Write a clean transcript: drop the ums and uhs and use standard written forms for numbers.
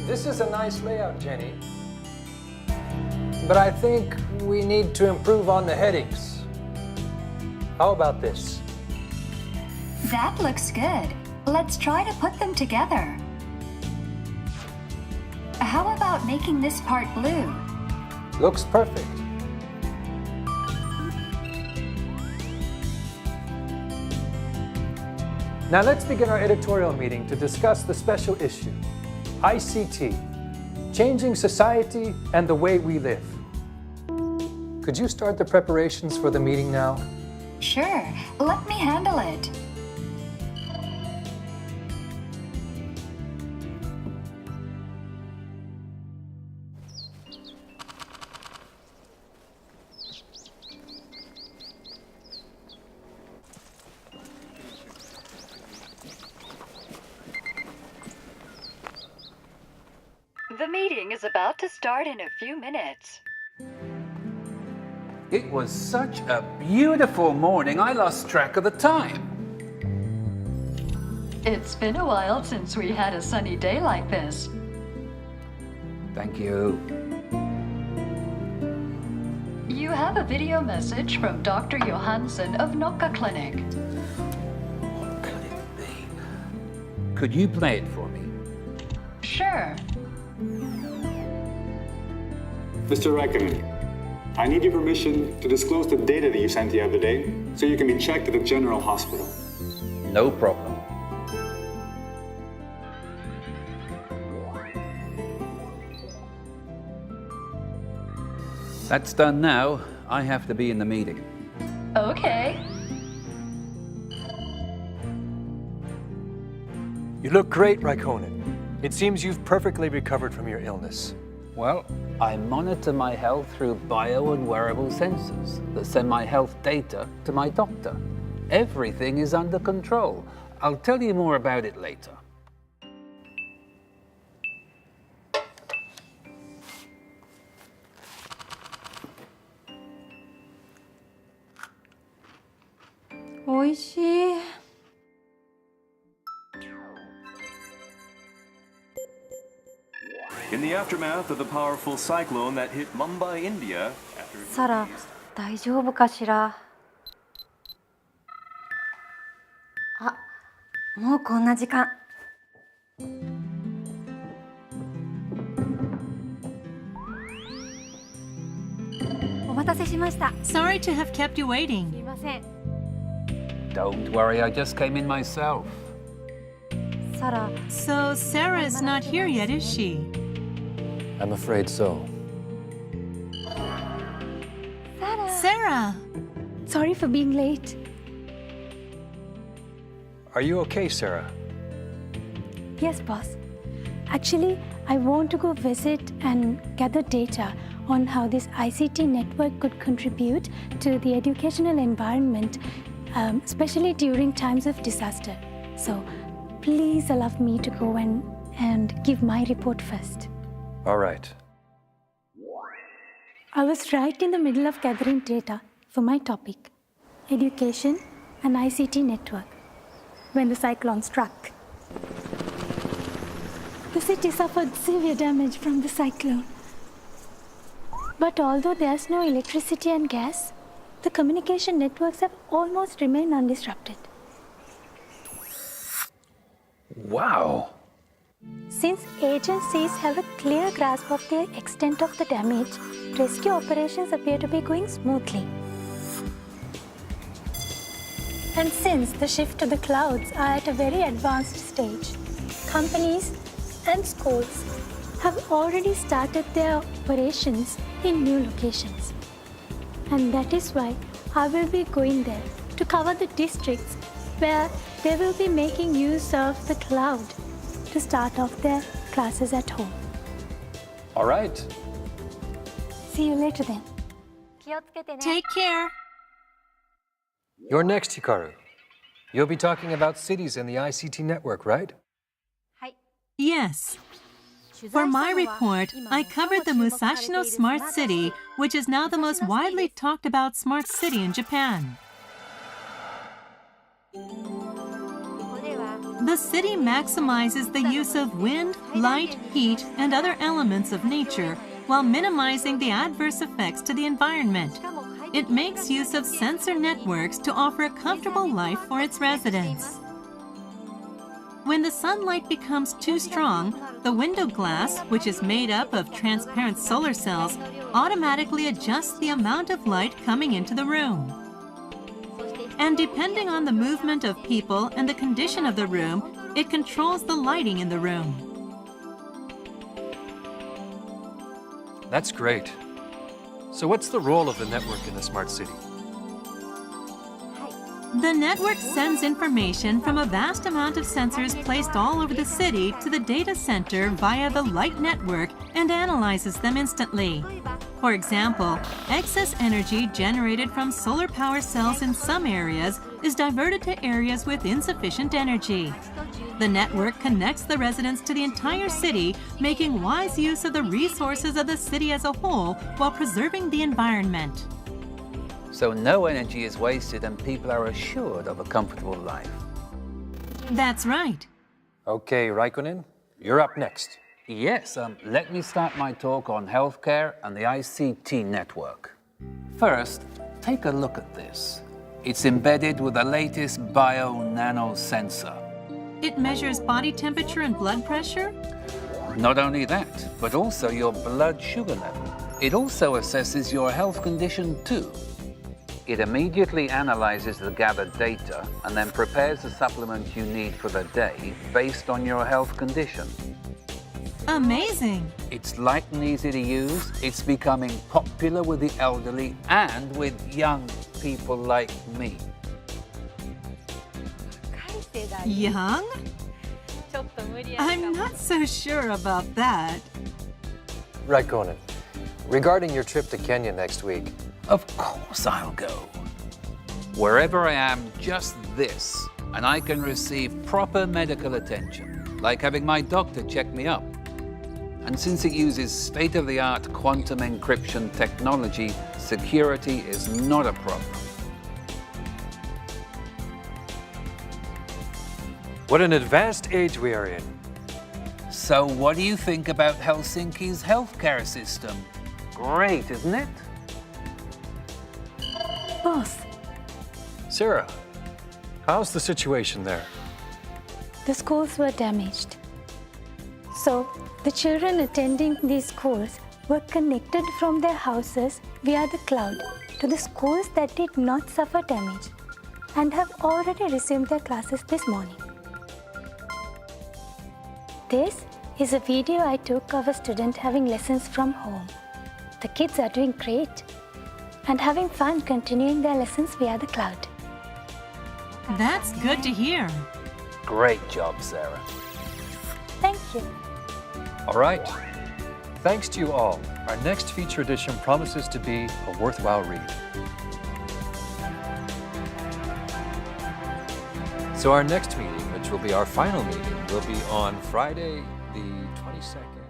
This is a nice layout, Jenny. But I think we need to improve on the headings. How about this? That looks good. Let's try to put them together. How about making this part blue? Looks perfect. Now let's begin our editorial meeting to discuss the special issue, ICT, Changing Society and the Way We Live. Could you start the preparations for the meeting now? Sure, let me handle it. The meeting is about to start in a few minutes. It was such a beautiful morning, I lost track of the time. It's been a while since we had a sunny day like this. Thank you. You have a video message from Dr. Johansson of Nocca Clinic. What could it be? Could you play it for me? Sure. Mr. Räikkönen, I need your permission to disclose the data that you sent the other day so you can be checked at the General Hospital. No problem. That's done now. I have to be in the meeting. Okay. You look great, Räikkönen. It seems you've perfectly recovered from your illness. Well, I monitor my health through bio and wearable sensors that send my health data to my doctor. Everything is under control. I'll tell you more about it later. Oishii. In the aftermath of the powerful cyclone that hit Mumbai, India, after サラ、大丈夫かしら。あ、もうこんな時間。お待たせしました。 Sorry to have kept you waiting. すいません。 Don't worry, I just came in myself. サラ、 So Sarah is not here yet, is she? I'm afraid so. Sarah! Sorry for being late. Are you okay, Sarah? Yes, boss. Actually, I want to go visit and gather data on how this ICT network could contribute to the educational environment, especially during times of disaster. So, please allow me to go and give my report first. All right. I was right in the middle of gathering data for my topic, education and ICT network, when the cyclone struck. The city suffered severe damage from the cyclone. But although there's no electricity and gas, the communication networks have almost remained undisrupted. Wow. Since agencies have a clear grasp of the extent of the damage, rescue operations appear to be going smoothly. And since the shift to the clouds are at a very advanced stage, companies and schools have already started their operations in new locations. And that is why I will be going there to cover the districts where they will be making use of the cloud to start off their classes at home. All right. See you later then. Take care. You're next, Hikaru. You'll be talking about cities in the ICT network, right? Yes. For my report, I covered the Musashino Smart City, which is now the most widely talked about smart city in Japan. The city maximizes the use of wind, light, heat, and other elements of nature while minimizing the adverse effects to the environment. It makes use of sensor networks to offer a comfortable life for its residents. When the sunlight becomes too strong, the window glass, which is made up of transparent solar cells, automatically adjusts the amount of light coming into the room. And depending on the movement of people and the condition of the room, it controls the lighting in the room. That's great. So what's the role of the network in a smart city? The network sends information from a vast amount of sensors placed all over the city to the data center via the light network and analyzes them instantly. For example, excess energy generated from solar power cells in some areas is diverted to areas with insufficient energy. The network connects the residents to the entire city, making wise use of the resources of the city as a whole while preserving the environment. So no energy is wasted and people are assured of a comfortable life. That's right. Okay, Raikkonen, you're up next. Yes, let me start my talk on healthcare and the ICT network. First, take a look at this. It's embedded with the latest bio-nano sensor. It measures body temperature and blood pressure. Not only that, but also your blood sugar level. It also assesses your health condition too. It immediately analyzes the gathered data and then prepares the supplement you need for the day based on your health condition. Amazing! It's light and easy to use. It's becoming popular with the elderly and with young people like me. Young? I'm not so sure about that. Raikkonen, regarding your trip to Kenya next week. Of course I'll go. Wherever I am, just this, and I can receive proper medical attention, like having my doctor check me up. And since it uses state-of-the-art quantum encryption technology, security is not a problem. What an advanced age we are in. So what do you think about Helsinki's healthcare system? Great, isn't it? Boss, Sarah, how's the situation there? the schools were damaged. So, the children attending these schools were connected from their houses via the cloud to the schools that did not suffer damage and have already resumed their classes this morning. This is a video I took of a student having lessons from home. The kids are doing great and having fun continuing their lessons via the cloud. That's good to hear. Great job, Sarah. Thank you. All right. Thanks to you all. Our next feature edition promises to be a worthwhile read. So our next meeting, which will be our final meeting, will be on Friday, the 22nd.